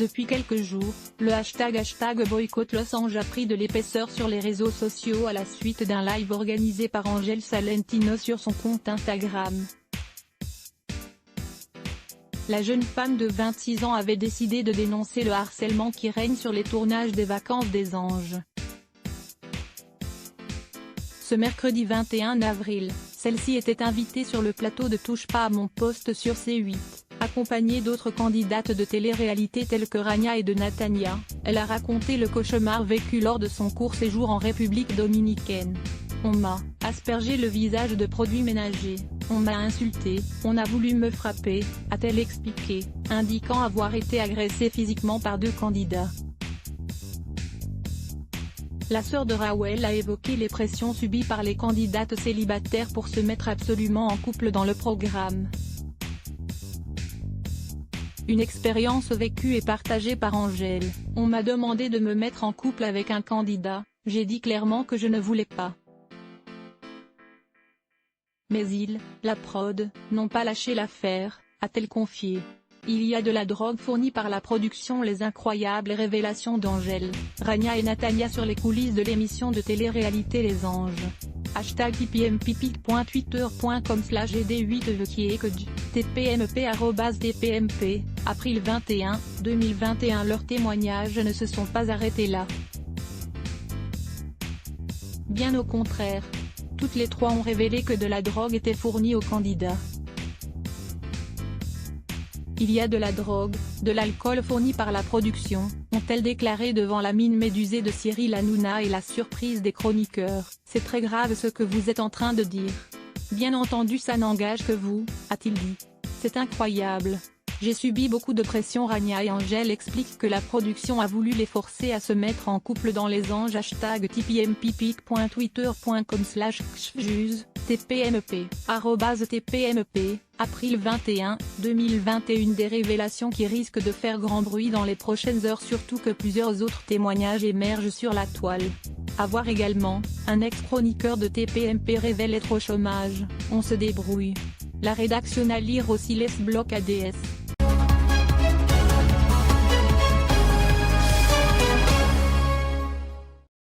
Depuis quelques jours, le hashtag #boycott Los Angeles a pris de l'épaisseur sur les réseaux sociaux à la suite d'un live organisé par Angel Salentino sur son compte Instagram. La jeune femme de 26 ans avait décidé de dénoncer le harcèlement qui règne sur les tournages des Vacances des Anges. Ce mercredi 21 avril, celle-ci était invitée sur le plateau de Touche pas à mon poste sur C8, accompagnée d'autres candidates de télé-réalité telles que Rania et de Natania. Elle a raconté le cauchemar vécu lors de son court séjour en République dominicaine. On m'a aspergé le visage de produits ménagers, on m'a insulté, on a voulu me frapper, a-t-elle expliqué, indiquant avoir été agressée physiquement par 2 candidats. La sœur de Rawel a évoqué les pressions subies par les candidates célibataires pour se mettre absolument en couple dans le programme. Une expérience vécue et partagée par Angel. On m'a demandé de me mettre en couple avec un candidat, j'ai dit clairement que je ne voulais pas. Mais la prod, n'ont pas lâché l'affaire, a-t-elle confié. Il y a de la drogue fournie par la production. Les incroyables révélations d'Angel, Rania et Natania sur les coulisses de l'émission de télé-réalité Les Anges. #tpmpipic.twitter.com/ed8vkiekj, tpmp@tpmp, avril 21, 2021. Leurs témoignages ne se sont pas arrêtés là. Bien au contraire. Toutes les 3 ont révélé que de la drogue était fournie aux candidats. Il y a de la drogue, de l'alcool fourni par la production, ont-elles déclaré devant la mine médusée de Cyril Hanouna et la surprise des chroniqueurs. C'est très grave ce que vous êtes en train de dire. Bien entendu ça n'engage que vous, a-t-il dit. C'est incroyable. J'ai subi beaucoup de pression. Rania et Angel expliquent que la production a voulu les forcer à se mettre en couple dans Les Anges. #tpmpipic.twitter.com/xjuz, tpmp, @tpmp, avril 21, 2021. Des révélations qui risquent de faire grand bruit dans les prochaines heures, surtout que plusieurs autres témoignages émergent sur la toile. À voir également, un ex-chroniqueur de TPMP révèle être au chômage, on se débrouille. La rédaction à lire aussi. Les blocs ADS.